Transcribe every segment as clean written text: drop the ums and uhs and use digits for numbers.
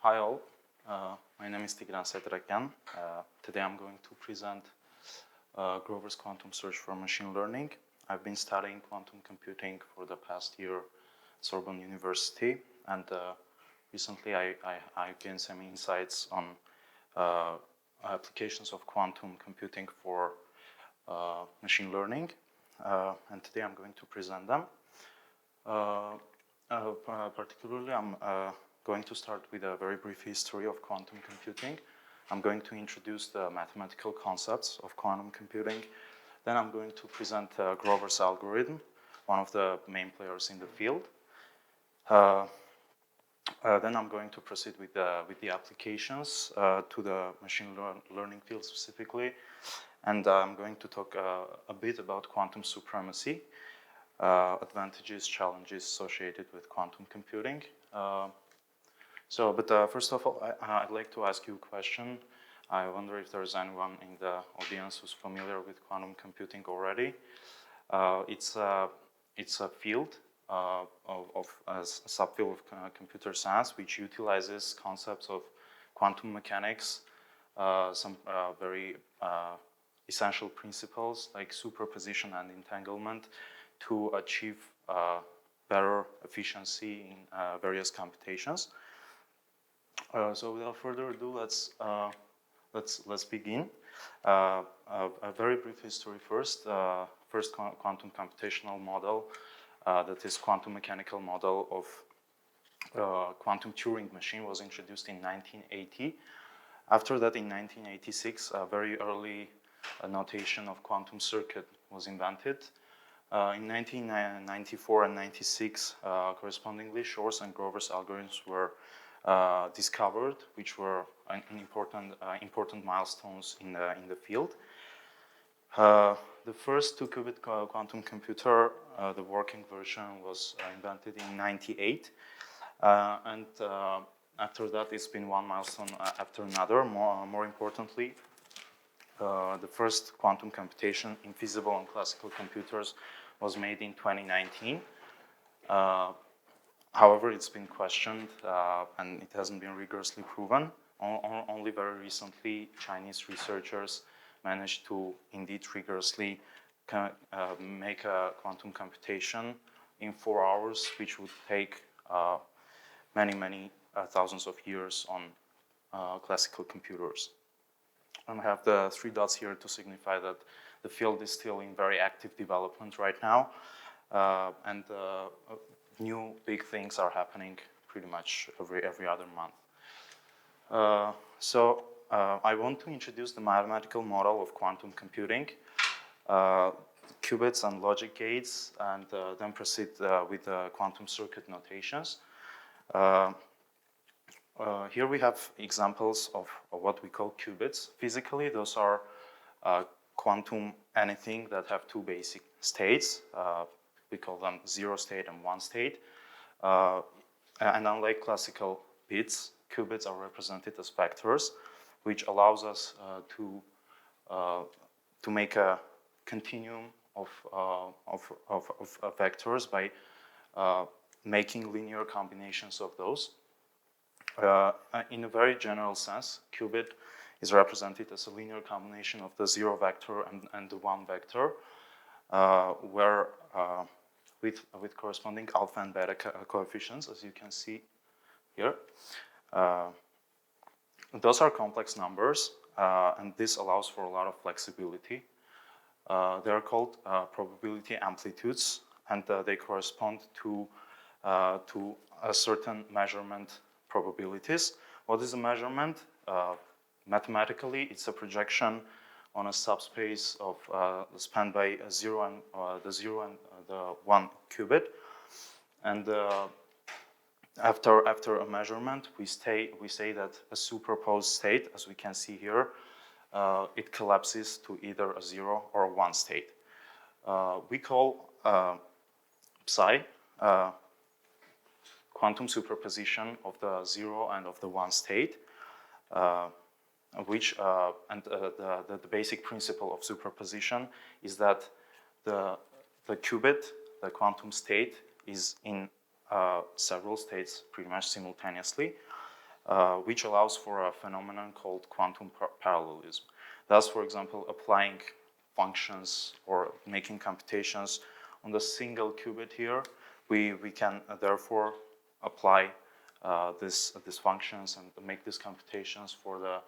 Hi all, my name is Tigran Sedrakyan. Today I'm going to present Grover's quantum search for machine learning. I've been studying quantum computing for the past year at Sorbonne University, and recently I gained some insights on applications of quantum computing for machine learning, and today I'm going to present them. Particularly, I'm going to start with a very brief history of quantum computing. I'm going to introduce the mathematical concepts of quantum computing. Then I'm going to present Grover's algorithm, one of the main players in the field. Then I'm going to proceed with the applications to the machine learning field specifically. And I'm going to talk a bit about quantum supremacy, advantages, challenges associated with quantum computing. But first of all, I'd like to ask you a question. I wonder if there's anyone in the audience who's familiar with quantum computing already. It's a field of a subfield of computer science which utilizes concepts of quantum mechanics, some very essential principles like superposition and entanglement to achieve better efficiency in various computations. So without further ado, let's begin. A very brief history first. First quantum computational model, that is quantum mechanical model of quantum Turing machine, was introduced in 1980. After that, in 1986, a very early notation of quantum circuit was invented. In 1994 and 96, correspondingly, Shor's and Grover's algorithms were discovered, which were an important milestones in the field. The first 2-qubit quantum computer, the working version, was invented in 98, and after that, it's been one milestone after another. More importantly, the first quantum computation in feasible and classical computers was made in 2019. However, it's been questioned and it hasn't been rigorously proven. Only very recently, Chinese researchers managed to indeed rigorously make a quantum computation in 4 hours, which would take many thousands of years on classical computers. And I have the 3 dots here to signify that the field is still in very active development right now, and new big things are happening pretty much every other month. So I want to introduce the mathematical model of quantum computing, qubits and logic gates, and then proceed with the quantum circuit notations. Here we have examples of what we call qubits. Physically, those are quantum anything that have 2 basic states. We call them 0 state and 1 state. And unlike classical bits, qubits are represented as vectors, which allows us to make a continuum of vectors by making linear combinations of those. In a very general sense, qubit is represented as a linear combination of the 0 vector and the 1 vector, where with corresponding alpha and beta coefficients, as you can see here. Those are complex numbers, and this allows for a lot of flexibility. They are called probability amplitudes, and they correspond to a certain measurement probabilities. What is a measurement? Mathematically, it's a projection on a subspace of spanned by the 0 and the 1 qubit. And after a measurement, we say that a superposed state, as we can see here, it collapses to either a 0 or a 1 state. We call psi quantum superposition of the 0 and of the 1 state, the basic principle of superposition is that the qubit, the quantum state, is in several states pretty much simultaneously. which allows for a phenomenon called quantum parallelism. Thus, for example, applying functions or making computations on the single qubit here, we can therefore apply these functions and make these computations for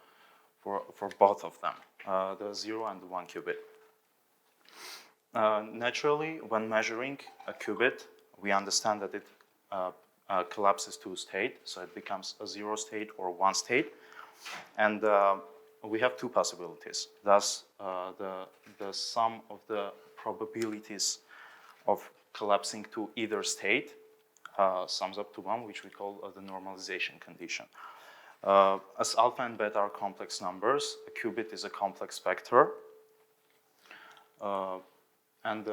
both of them, the 0 and the 1 qubit. Naturally, when measuring a qubit, we understand that it collapses to a state, so it becomes a 0 state or 1 state, and we have two possibilities. Thus, the sum of the probabilities of collapsing to either state sums up to 1, which we call the normalization condition. As alpha and beta are complex numbers, a qubit is a complex vector, and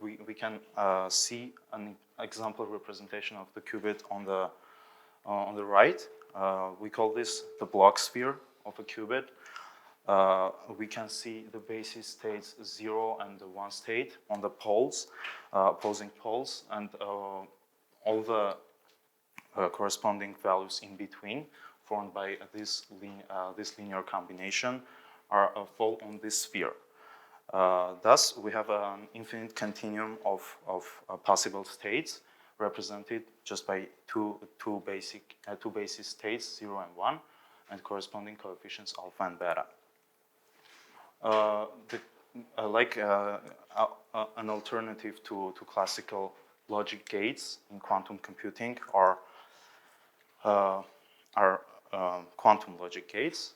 we can see an example representation of the qubit on the right. We call this the block sphere of a qubit. We can see the basis states 0 and the 1 state on the poles, opposing poles, and all the corresponding values in between formed by this linear combination fall on this sphere. Thus, we have an infinite continuum of possible states represented just by two basis states, 0 and 1, and corresponding coefficients alpha and beta. An alternative to classical logic gates in quantum computing are quantum logic gates.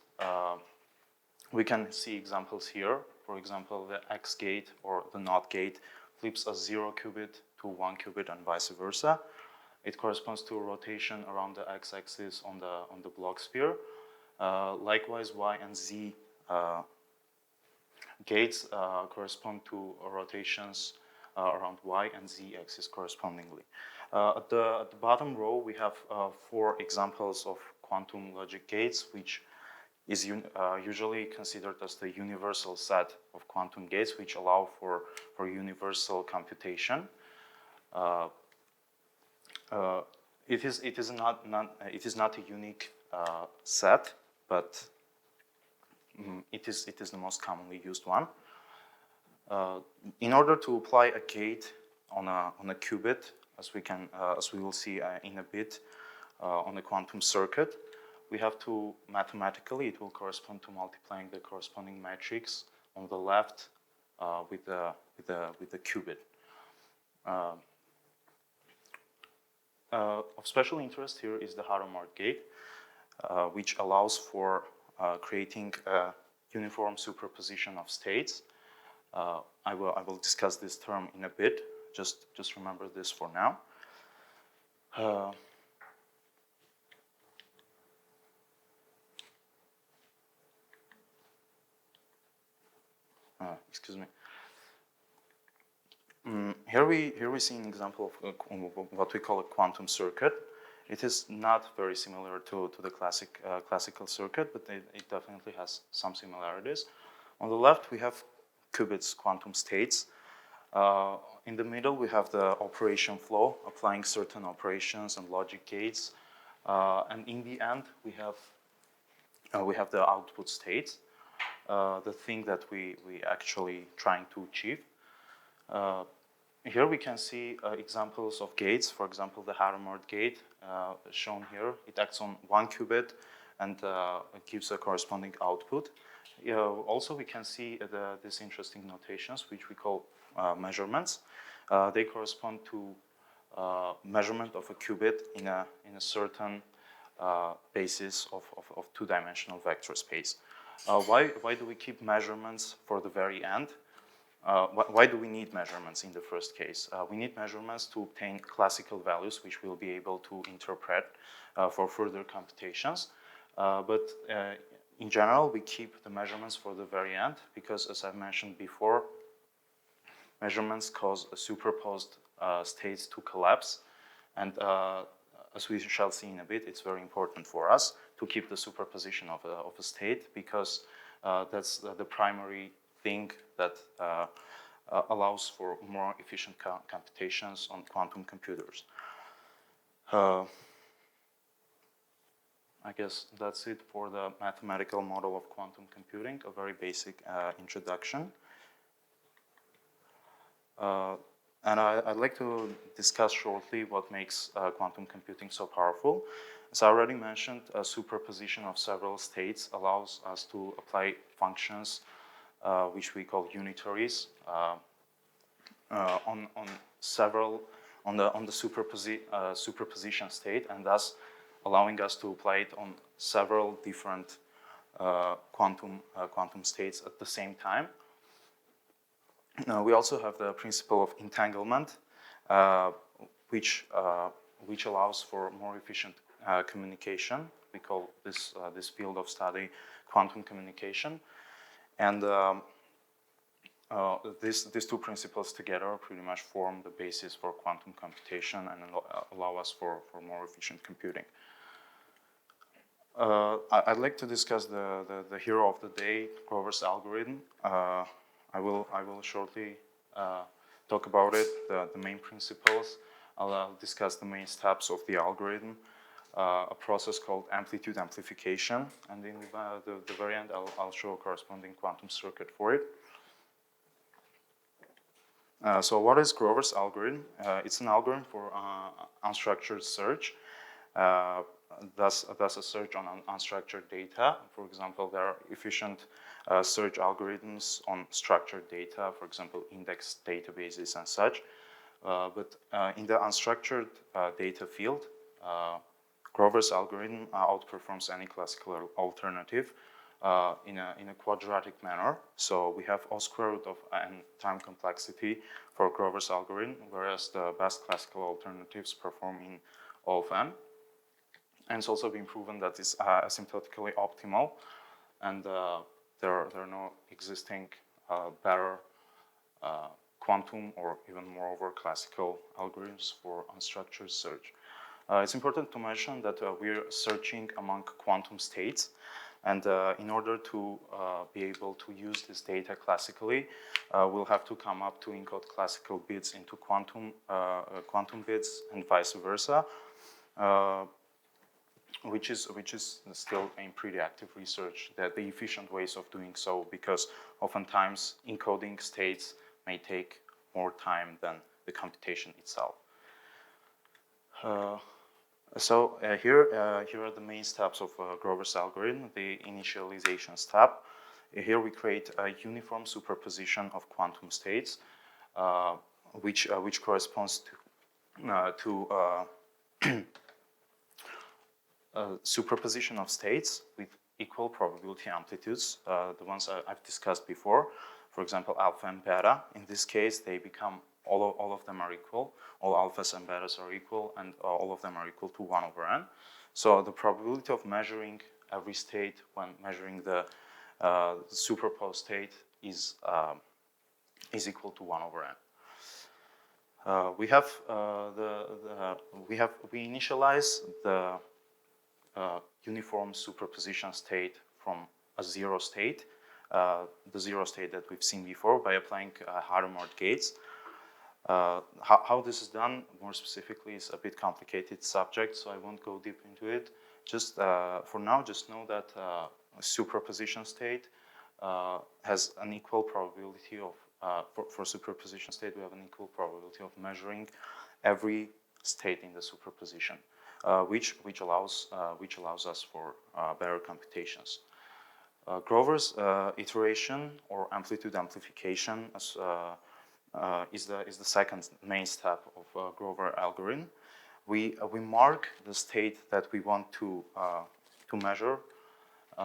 We can see examples here. For example, the X gate or the NOT gate flips a 0 qubit to 1 qubit and vice versa. It corresponds to a rotation around the x-axis on the block sphere. Likewise, Y and Z gates correspond to rotations around Y and Z axis correspondingly. At the bottom row, we have 4 examples of quantum logic gates, which is usually considered as the universal set of quantum gates, which allow for universal computation. It is not a unique set, but it is the most commonly used one. In order to apply a gate on a qubit, as we will see in a bit on a quantum circuit, we have to mathematically, it will correspond to multiplying the corresponding matrix on the left with the qubit. Of special interest here is the Hadamard gate, which allows for creating a uniform superposition of states. I will discuss this term in a bit. Just remember this for now. Excuse me. Here we see an example of what we call a quantum circuit. It is not very similar to the classical circuit, but it definitely has some similarities. On the left, we have qubits, quantum states. In the middle, we have the operation flow, applying certain operations and logic gates. And in the end, we have the output states, the thing that we actually trying to achieve. Here we can see examples of gates. For example, the Hadamard gate shown here. It acts on 1 qubit and it gives a corresponding output. Also, we can see these interesting notations, which we call measurements. They correspond to measurement of a qubit in a certain basis of two-dimensional vector space. Why do we keep measurements for the very end? Why do we need measurements in the first case? We need measurements to obtain classical values, which we'll be able to interpret for further computations. But in general, we keep the measurements for the very end because, as I've mentioned before, measurements cause superposed states to collapse. And as we shall see in a bit, it's very important for us to keep the superposition of a state because that's the primary thing that allows for more efficient computations on quantum computers. I guess that's it for the mathematical model of quantum computing, a very basic introduction. And I'd like to discuss shortly what makes quantum computing so powerful. As I already mentioned, a superposition of several states allows us to apply functions which we call unitaries on the superposition state, and thus allowing us to apply it on several different quantum states at the same time. We also have the principle of entanglement, which allows for more efficient communication. We call this field of study quantum communication, and these two principles together pretty much form the basis for quantum computation and allow us for more efficient computing. I'd like to discuss the hero of the day, Grover's algorithm. I will shortly talk about it, the main principles. I'll discuss the main steps of the algorithm, a process called amplitude amplification, and in the very end, I'll show a corresponding quantum circuit for it. So what is Grover's algorithm? It's an algorithm for unstructured search. Thus a search on unstructured data. For example, there are efficient search algorithms on structured data, for example, index databases and such. But in the unstructured data field, Grover's algorithm outperforms any classical alternative in a quadratic manner. So we have O square root of n time complexity for Grover's algorithm, whereas the best classical alternatives perform in O of n. And it's also been proven that it's asymptotically optimal, and there are no existing better quantum or even moreover classical algorithms for unstructured search. It's important to mention that we're searching among quantum states, and in order to be able to use this data classically, we'll have to come up to encode classical bits into quantum bits and vice versa. Which is still in pretty active research, that the efficient ways of doing so, because oftentimes encoding states may take more time than the computation itself. Here are the main steps of Grover's algorithm. The initialization step. Here we create a uniform superposition of quantum states, which corresponds to superposition of states with equal probability amplitudes, the ones I've discussed before. For example, alpha and beta. In this case, they become, all of them are equal. All alphas and betas are equal, and all of them are equal to 1 over n. So the probability of measuring every state when measuring the superposed state is equal to 1 over n. We initialize the uniform superposition state from a zero state, the zero state that we've seen before, by applying Hadamard gates. How this is done more specifically is a bit complicated subject, so I won't go deep into it. Just for now, just know that a superposition state has an equal probability of, for superposition state, we have an equal probability of measuring every state in the superposition. Which allows us for better computations. Grover's iteration or amplitude amplification is the second main step of Grover algorithm. We mark the state that we want to measure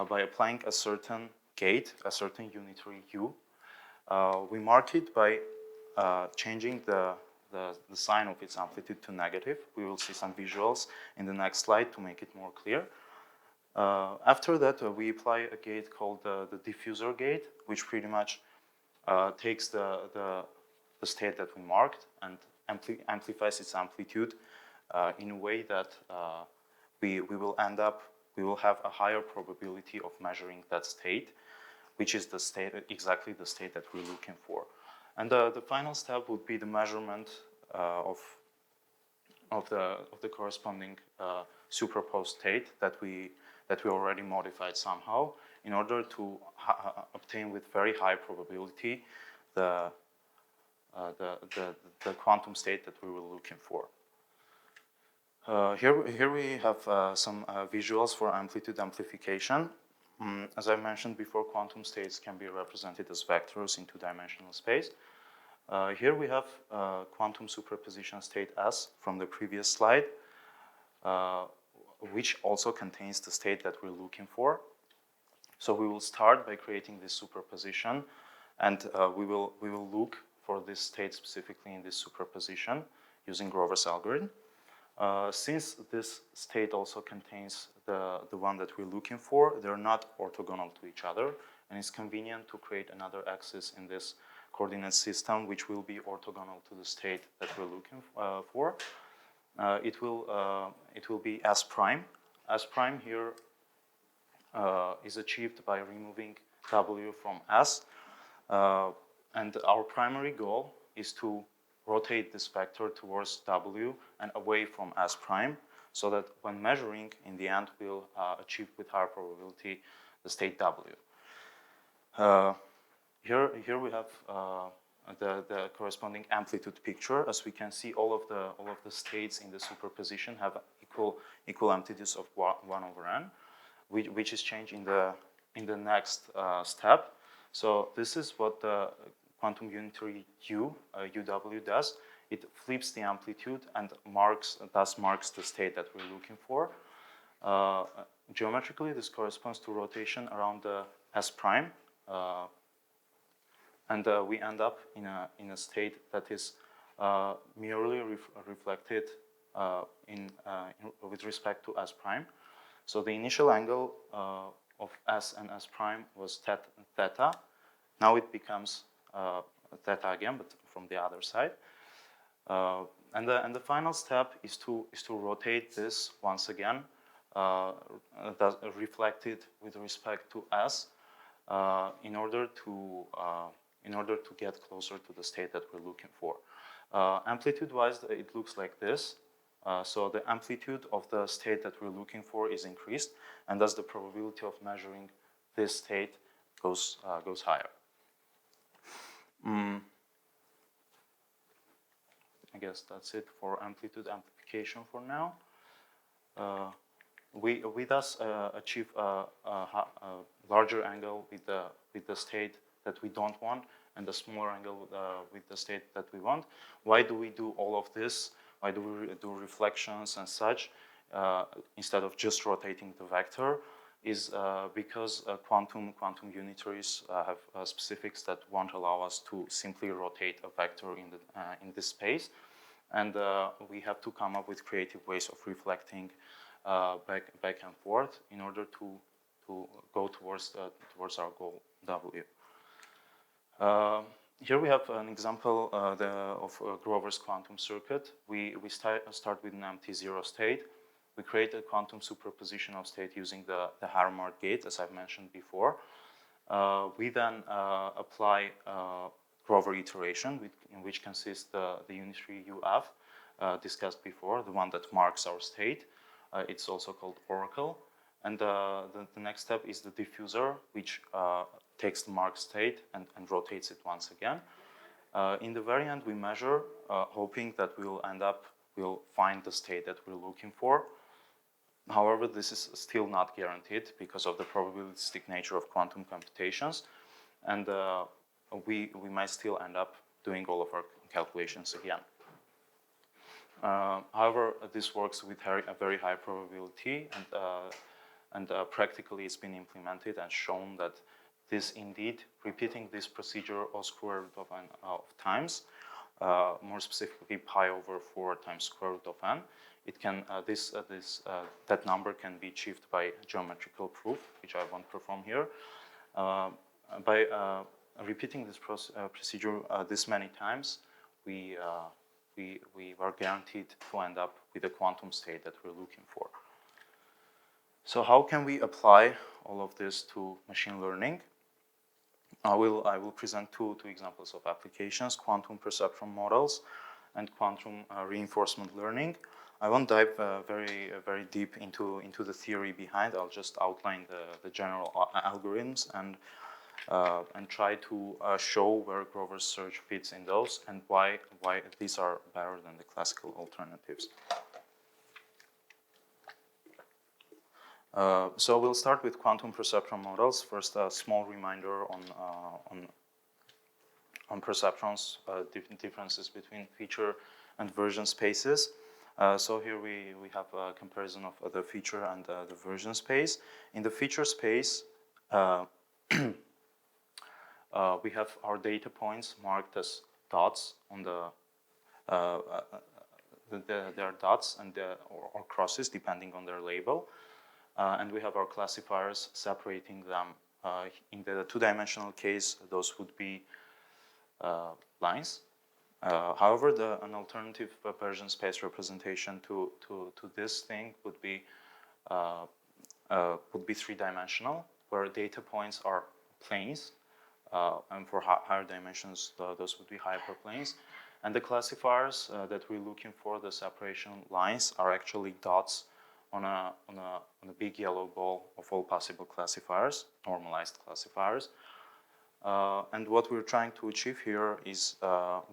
by applying a certain gate, a certain unitary U. We mark it by changing the sign of its amplitude to negative. We will see some visuals in the next slide to make it more clear. After that, we apply a gate called the diffuser gate, which pretty much takes the state that we marked and amplifies its amplitude in a way that we will have a higher probability of measuring that state, which is exactly the state that we're looking for. And the final step would be the measurement of the corresponding superposed state that we that we already modified somehow in order to obtain with very high probability the quantum state that we were looking for. Here we have some visuals for amplitude amplification. As I mentioned before, quantum states can be represented as vectors in two-dimensional space. Here we have quantum superposition state S from the previous slide, which also contains the state that we're looking for. So we will start by creating this superposition, and we will look for this state specifically in this superposition using Grover's algorithm. Since this state also contains the one that we're looking for, they're not orthogonal to each other, and it's convenient to create another axis in this coordinate system which will be orthogonal to the state that we're looking for. It will be S prime. S prime here is achieved by removing W from S, and our primary goal is to rotate this vector towards W and away from S prime, so that when measuring, in the end, we'll achieve with higher probability the state W. Here we have the corresponding amplitude picture. As we can see, all of the states in the superposition have equal amplitudes of 1 over n, which is changed in the next step. So this is what the quantum unitary UW does. It flips the amplitude and thus marks the state that we're looking for. Geometrically, this corresponds to rotation around the S prime, and we end up in a state that is merely reflected with respect to S prime. So the initial angle of S and S prime was theta. Now it becomes theta again, but from the other side. And the final step is to rotate this once again, reflected with respect to S, in order to get closer to the state that we're looking for. Amplitude-wise, it looks like this. So the amplitude of the state that we're looking for is increased, and thus the probability of measuring this state goes higher. I guess that's it for amplitude amplification for now. We thus achieve a larger angle with the state that we don't want, and a smaller angle with the state that we want. Why do we do all of this? Why do we do reflections and such instead of just rotating the vector? Is because quantum unitaries have specifics that won't allow us to simply rotate a vector in this space, and we have to come up with creative ways of reflecting back and forth in order to go towards our goal W. Here we have an example of Grover's quantum circuit. We start with an empty zero state. We create a quantum superposition of state using the Hadamard gate, as I've mentioned before. We then apply Grover iteration, in which consists the unitary UF discussed before, the one that marks our state. It's also called oracle. And the next step is the diffuser, which takes the marked state and rotates it once again. In the very end, we measure, hoping that we'll find the state that we're looking for. However, this is still not guaranteed because of the probabilistic nature of quantum computations, and we might still end up doing all of our calculations again. However, this works with a very high probability, and practically it's been implemented and shown that this indeed, repeating this procedure of square root of n of times, more specifically pi over 4 times square root of n, it can that number can be achieved by geometrical proof, which I won't perform here. By repeating this procedure this many times, we are guaranteed to end up with a quantum state that we're looking for. So how can we apply all of this to machine learning? I will present two examples of applications: quantum perceptron models and quantum reinforcement learning. I won't dive very deep into the theory behind. I'll just outline the general algorithms and try to show where Grover's search fits in those and why these are better than the classical alternatives. So we'll start with quantum perceptron models. First, a small reminder on perceptrons, differences between feature and version spaces. So here we have a comparison of the feature and the version space. In the feature space, we have our data points marked as dots on there are dots and or crosses depending on their label. And we have our classifiers separating them. In the two-dimensional case, those would be lines. However, an alternative version space representation to this thing would be three-dimensional, where data points are planes, and for higher dimensions, those would be hyperplanes. And the classifiers that we're looking for, the separation lines, are actually dots on a big yellow ball of all possible classifiers, normalized classifiers. And what we're trying to achieve here is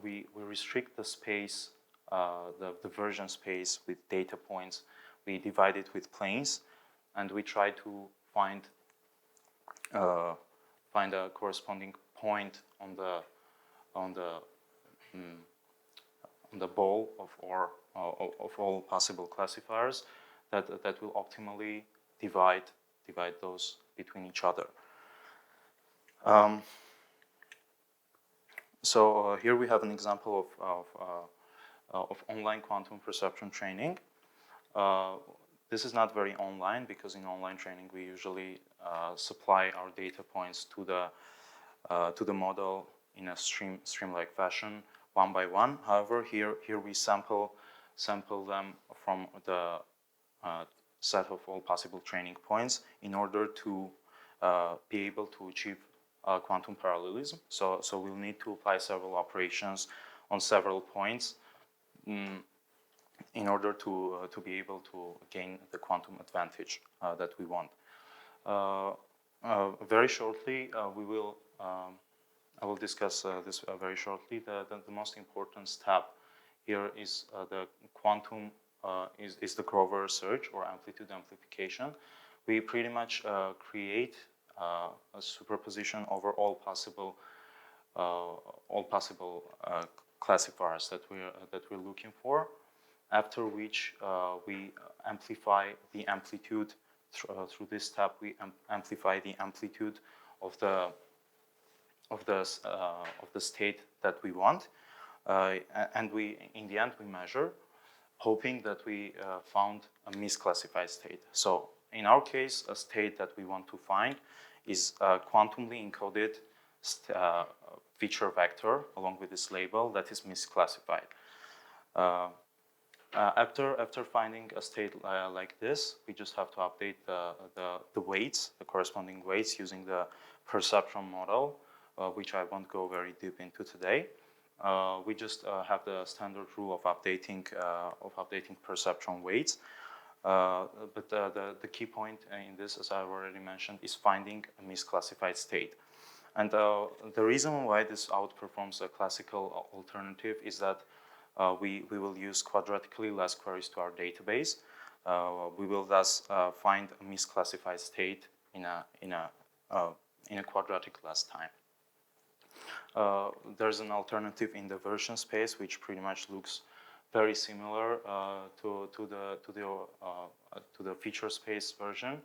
we restrict the space, the version space with data points. We divide it with planes, and we try to find a corresponding point on the ball of all possible classifiers that will optimally divide those between each other. So here we have an example of online quantum perceptron training. This is not very online because in online training we usually supply our data points to the model in a stream-like fashion, one by one. However, here we sample them from the set of all possible training points in order to be able to achieve quantum parallelism. So we'll need to apply several operations on several points in order to be able to gain the quantum advantage that we want. Very shortly, I will discuss this very shortly. The most important step here is the quantum is the Grover search or amplitude amplification. We pretty much create a superposition over all possible classifiers that we're looking for. After which we amplify the amplitude through this step. We amplify the amplitude of the state that we want, and in the end we measure, hoping that we found a misclassified state. So in our case, a state that we want to find is a quantumly encoded feature vector along with this label that is misclassified. After finding a state like this, we just have to update the weights, the corresponding weights, using the perceptron model, which I won't go very deep into today. We just have the standard rule of updating perceptron weights. But the key point in this, as I already mentioned, is finding a misclassified state. And the reason why this outperforms a classical alternative is that we will use quadratically less queries to our database. We will thus find a misclassified state in a quadratic less time. There's an alternative in the version space which pretty much looks very similar to the feature space version,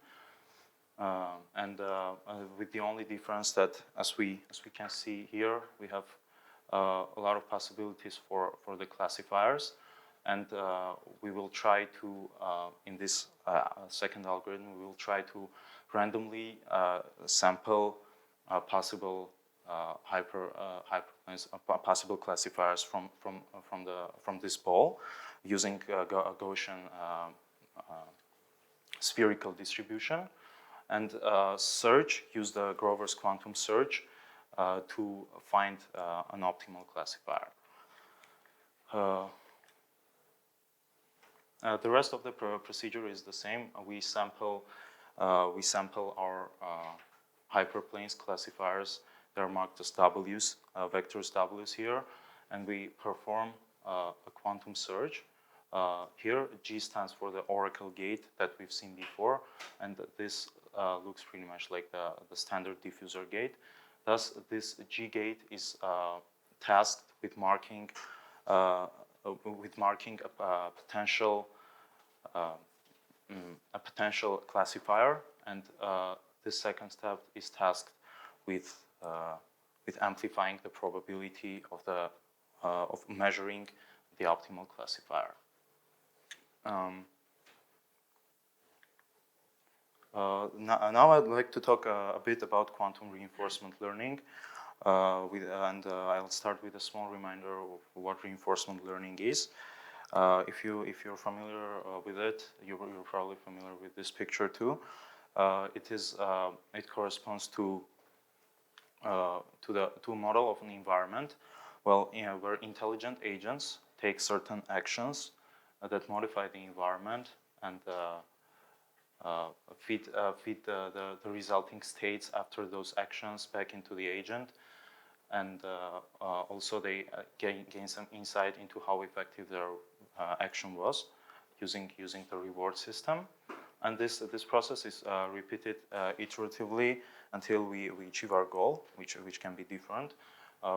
and with the only difference that, as we can see here, we have a lot of possibilities for the classifiers, and we will try to in this second algorithm we will try to randomly sample possible hyperplanes, possible classifiers from this ball using a Gaussian spherical distribution, and use the Grover's quantum search to find an optimal classifier. The rest of the procedure is the same. We sample our hyperplanes classifiers. They're marked as W's, vectors W's here, and we perform a quantum search. Here, G stands for the oracle gate that we've seen before, and this looks pretty much like the standard diffuser gate. Thus, this G gate is tasked with marking a potential classifier, and this second step is tasked with amplifying the probability of measuring the optimal classifier. Now I'd like to talk a bit about quantum reinforcement learning, I'll start with a small reminder of what reinforcement learning is. If you're familiar with it, you're probably familiar with this picture too. It corresponds to a model of an environment. Well, where intelligent agents take certain actions that modify the environment and feed the resulting states after those actions back into the agent, and also they gain some insight into how effective their action was using the reward system. And this process is repeated iteratively until we achieve our goal, which can be different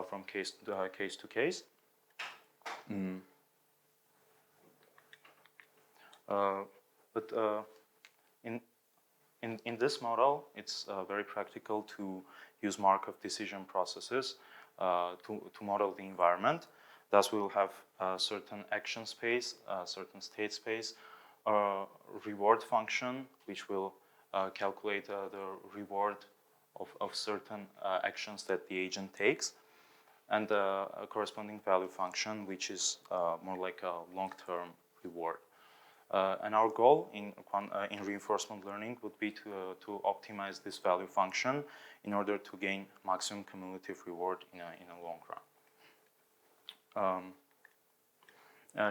from case to case. In this model, it's very practical to use Markov decision processes to model the environment. Thus, we will have a certain action space, a certain state space, a reward function, which will calculate the reward of certain actions that the agent takes, and a corresponding value function, which is more like a long-term reward. And our goal in reinforcement learning would be to optimize this value function in order to gain maximum cumulative reward in a long run.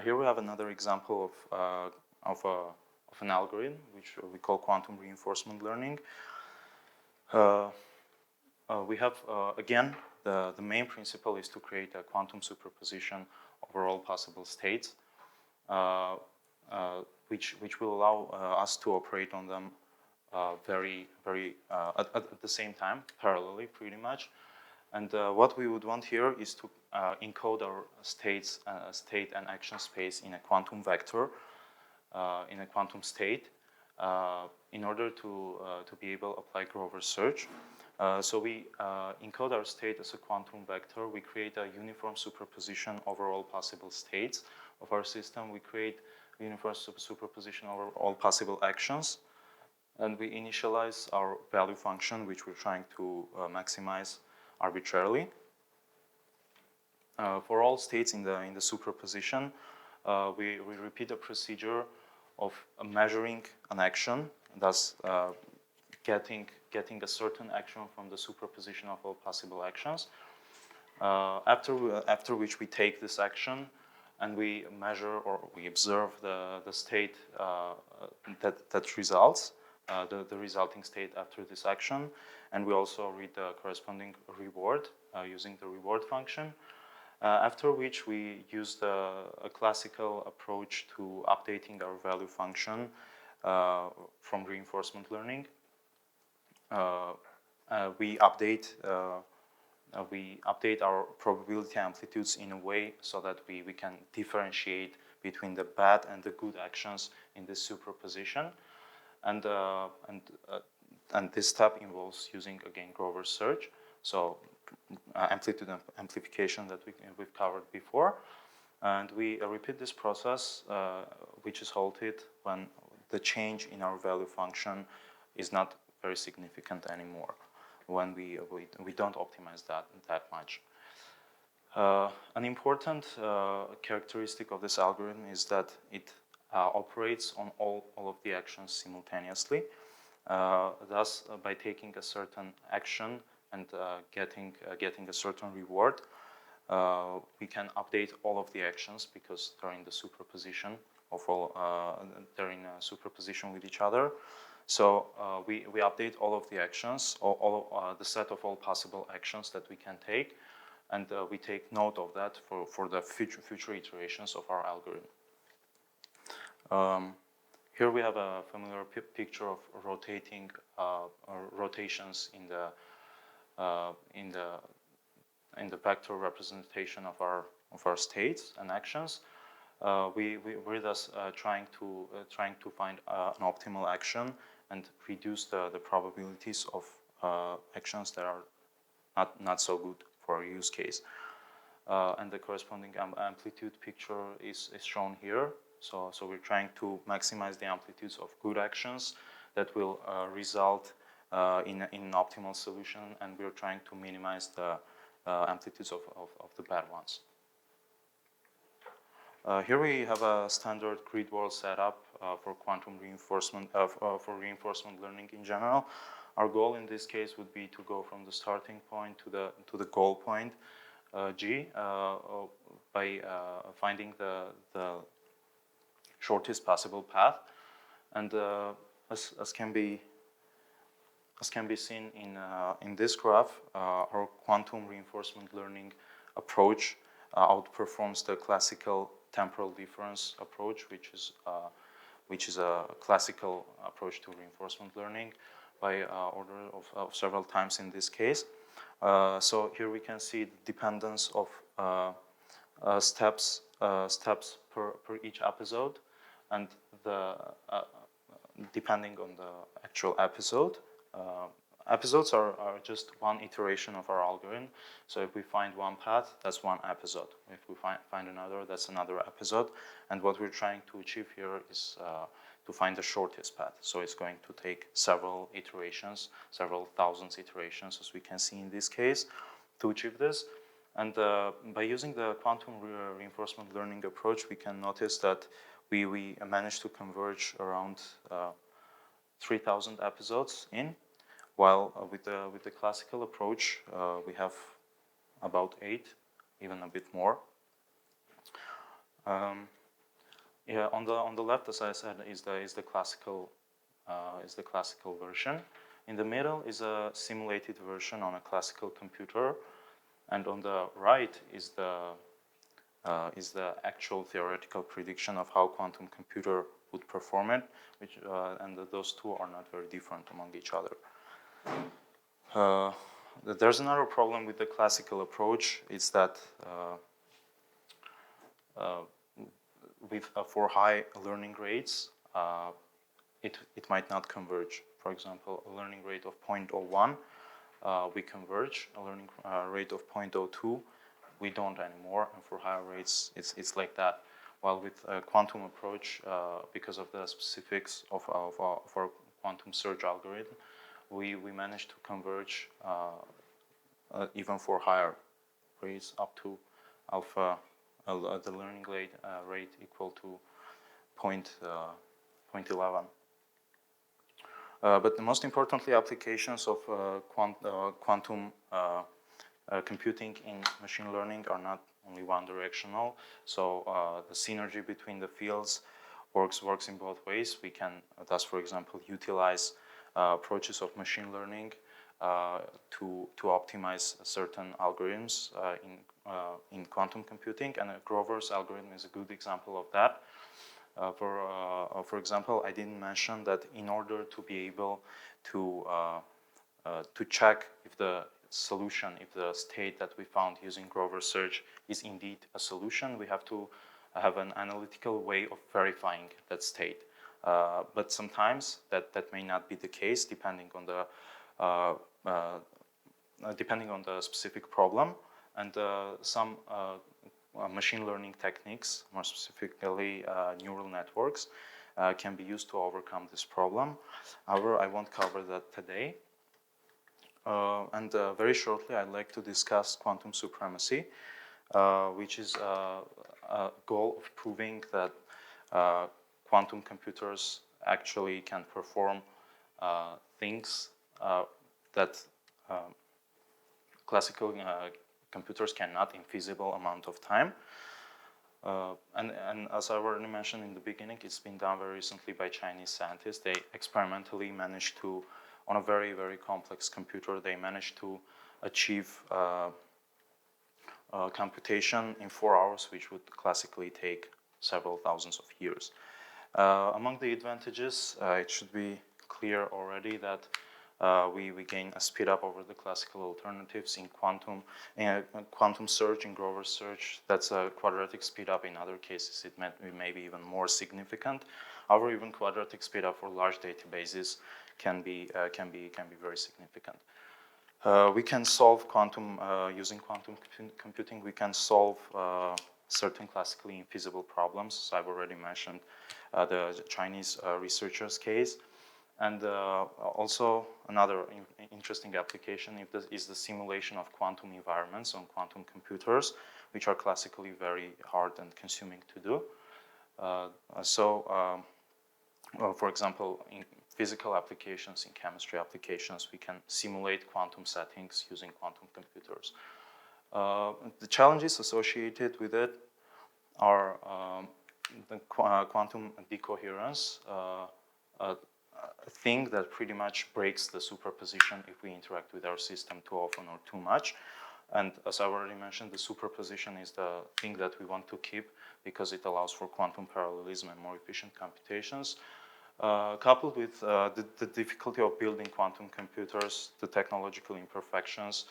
Here we have another example of an algorithm which we call quantum reinforcement learning. We have again the main principle is to create a quantum superposition over all possible states. Which will allow us to operate on them at the same time, parallelly, pretty much. And what we would want here is to encode our state and action space in a quantum vector, in a quantum state, in order to be able to apply Grover's search. So we encode our state as a quantum vector. We create a uniform superposition over all possible states of our system. We create uniform superposition over all possible actions, and we initialize our value function, which we're trying to maximize arbitrarily. For all states in the superposition, we repeat the procedure of measuring an action, thus getting a certain action from the superposition of all possible actions. After which we take this action and we measure or we observe the state that results, the resulting state after this action, and we also read the corresponding reward using the reward function. After which we use a classical approach to updating our value function from reinforcement learning. We update our probability amplitudes in a way so that we can differentiate between the bad and the good actions in this superposition. And this step involves using, again, Grover's search. So amplitude amplification that we've covered before. And we repeat this process, which is halted when the change in our value function is not very significant anymore, when we don't optimize that much. An important characteristic of this algorithm is that it operates on all of the actions simultaneously. Thus, by taking a certain action and getting a certain reward, we can update all of the actions because they're in the superposition all, they're in superposition with each other. So we update all of the actions, the set of all possible actions that we can take, and we take note of that for the future iterations of our algorithm. Here we have a familiar picture of rotating rotations in the vector representation of our states and actions. We're thus trying to find an optimal action and reduce the probabilities of actions that are not so good for our use case. And the corresponding amplitude picture is shown here. So we're trying to maximize the amplitudes of good actions that will result in an optimal solution, and we're trying to minimize the amplitudes of the bad ones. Here we have a standard grid world setup for quantum reinforcement, for reinforcement learning in general. Our goal in this case would be to go from the starting point to the goal point, G, by finding the shortest possible path. And as can be seen in this graph, our quantum reinforcement learning approach outperforms the classical temporal difference approach, which is a classical approach to reinforcement learning by order of several times in this case. So here we can see the dependence of steps per each episode, and depending on the actual episode. Episodes are just one iteration of our algorithm. So if we find one path, that's one episode. If we find another, that's another episode. And what we're trying to achieve here is to find the shortest path. So it's going to take several iterations, several thousands iterations, as we can see in this case, to achieve this. And by using the quantum reinforcement learning approach, we can notice that we managed to converge around 3,000 episodes in, while with the classical approach, we have about 8, even a bit more. Yeah, on the left, as I said, is the classical version. In the middle is a simulated version on a classical computer, and on the right is the actual theoretical prediction of how quantum computer would perform it, and those two are not very different among each other. There's another problem with the classical approach. It's that for high learning rates, it might not converge. For example, a learning rate of 0.01, we converge. A learning rate of 0.02, we don't anymore. And for higher rates, it's like that. While with a quantum approach, because of the specifics of our quantum search algorithm, we managed to converge even for higher rates up to alpha, the learning rate equal to 0.11. But the most importantly, applications of quantum computing in machine learning are not only one directional. So the synergy between the fields works in both ways. We can thus, for example, utilize approaches of machine learning to optimize certain algorithms in quantum computing, and Grover's algorithm is a good example of that. For example, I didn't mention that in order to be able to check if the solution, if the state that we found using Grover search is indeed a solution, we have to have an analytical way of verifying that state. But sometimes that may not be the case, depending on the specific problem, and some machine learning techniques, more specifically neural networks, can be used to overcome this problem. However, I won't cover that today. And very shortly, I'd like to discuss quantum supremacy, which is a goal of proving that quantum computers actually can perform things that classical computers cannot in feasible amount of time. And as I already mentioned in the beginning, it's been done very recently by Chinese scientists. They experimentally managed to, on a very, very complex computer, they managed to achieve computation in 4 hours, which would classically take several thousands of years. Among the advantages, it should be clear already that we gain a speed up over the classical alternatives in quantum search, in Grover search. That's a quadratic speed up. In other cases, it may be even more significant. However, even quadratic speed up for large databases can be very significant. We can solve using quantum computing. We can solve certain classically infeasible problems. As I've already mentioned, the Chinese researchers' case. And also another interesting application is the simulation of quantum environments on quantum computers, which are classically very hard and consuming to do. For example, in physical applications, in chemistry applications, we can simulate quantum settings using quantum computers. The challenges associated with it are the quantum decoherence, a thing that pretty much breaks the superposition if we interact with our system too often or too much. And as I already mentioned, the superposition is the thing that we want to keep because it allows for quantum parallelism and more efficient computations. Coupled with the difficulty of building quantum computers, the technological imperfections,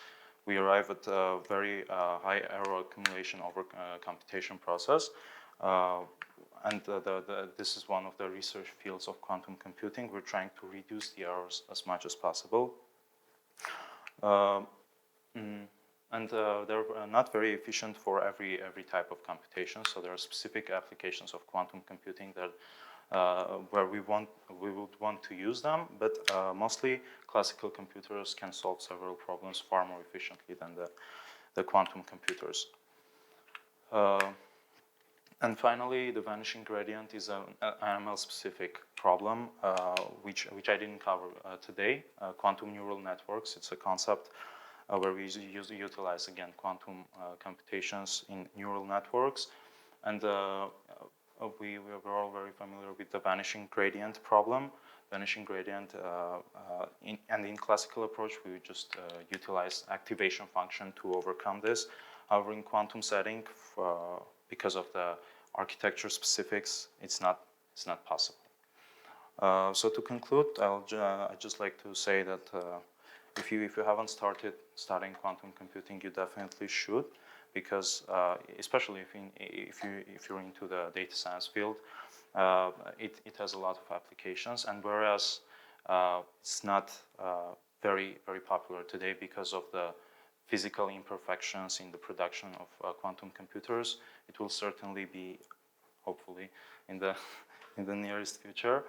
we arrive at a very high error accumulation over computation process. And this is one of the research fields of quantum computing. We're trying to reduce the errors as much as possible. And they're not very efficient for every type of computation. So there are specific applications of quantum computing that where we would want to use them, but mostly classical computers can solve several problems far more efficiently than the quantum computers. And finally, the vanishing gradient is an ML-specific problem, which I didn't cover today. Quantum neural networks, it's a concept where we utilize, again, quantum computations in neural networks. And we're all very familiar with the vanishing gradient problem. Vanishing gradient, in classical approach, we would just utilize activation function to overcome this. However, in quantum setting, because of the architecture specifics, it's not possible. So to conclude, I'd just like to say that if you haven't started studying quantum computing, you definitely should, because especially if you're into the data science field, it has a lot of applications. And whereas it's not very popular today because of the physical imperfections in the production of quantum computers, it will certainly be, hopefully, in the nearest future.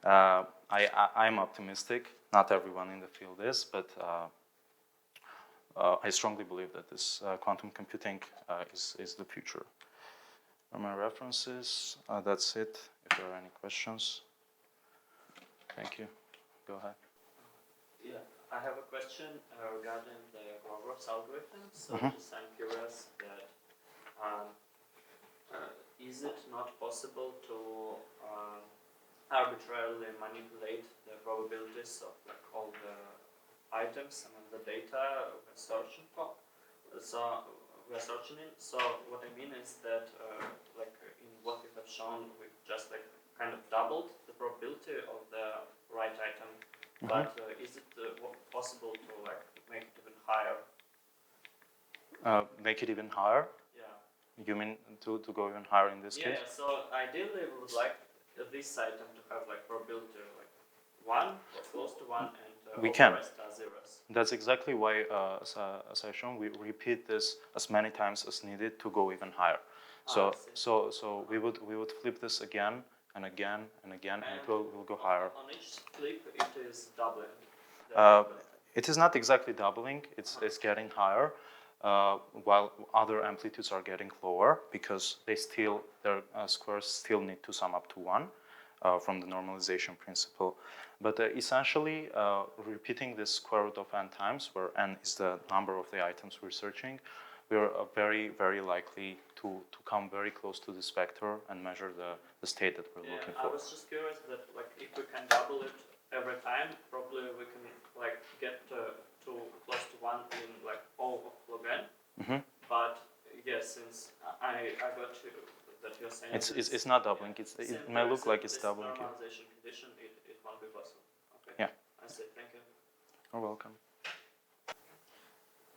I'm optimistic. Not everyone in the field is, but I strongly believe that this quantum computing is the future. For my references, that's it. If there are any questions, thank you. Go ahead. Yeah, I have a question regarding the Grover's algorithm. So just I'm curious that is it not possible to arbitrarily manipulate the probabilities of like all the items and the data we're searching for? So we're searching in. So what I mean is that like in what we have shown, we've just like kind of doubled the probability of the right item. But is it possible to like make it even higher? Make it even higher? Yeah. You mean to go even higher in this case? Yeah, so ideally we would like this item to have like probability like 1 or close to 1 and we all can. the rest are zeros. That's exactly why, as I've shown, we repeat this as many times as needed to go even higher. So we would flip this again and again and again, and we'll go higher. On each flip, it is doubling. It is not exactly doubling. It's getting higher, while other amplitudes are getting lower because their squares still need to sum up to 1 from the normalization principle. But essentially, repeating this square root of n times, where n is the number of the items we're searching, we're very, very likely to come very close to this vector and measure the state that we're looking I for. was just curious that like if we can double it every time, probably we can like get to close to 1 in like all of log n. Mm-hmm. But yes, since I got you that you're saying it's not doubling. It may look like it's doubling here. Normalization condition, it won't be possible. Okay. Yeah. I see. Thank you. You're welcome.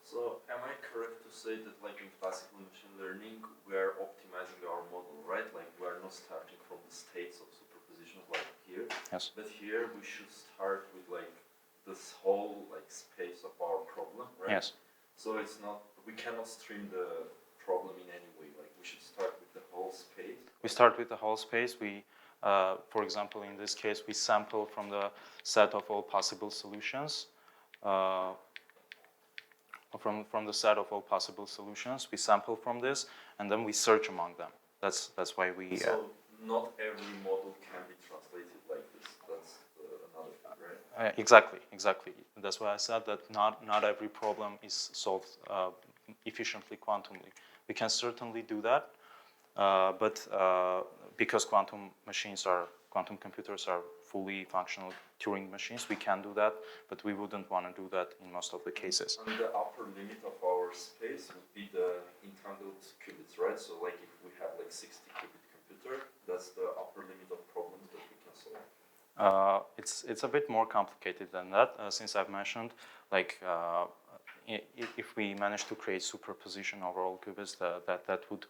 So, am I correct to say that, like in classical machine learning, we are optimizing our model, right? Like we are not starting from the states of superposition like here. Yes. But here we should start with like this whole like space of our problem, right? Yes. So it's not, we cannot stream the problem in any way. Like we should start with the whole space. We start with the whole space. We, for example, in this case, we sample from the set of all possible solutions. From the set of all possible solutions, we sample from this, and then we search among them. That's why we. So not every model can be translated like this. That's another thing, right? Exactly. That's why I said that not every problem is solved efficiently quantumly. We can certainly do that, but because quantum computers are fully functional Turing machines, we can do that, but we wouldn't want to do that in most of the cases. And the upper limit of our space would be the entangled qubits, right? So like if we have like 60 qubit computer, that's the upper limit of problems that we can solve. It's a bit more complicated than that, since I've mentioned, like if we manage to create superposition over all qubits, that would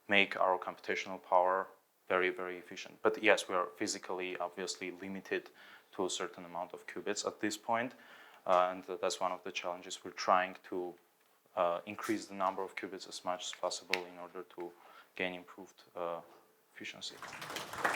make our computational power very, very efficient. But yes, we are physically, obviously, limited to a certain amount of qubits at this point, and that's one of the challenges. We're trying to increase the number of qubits as much as possible in order to gain improved efficiency.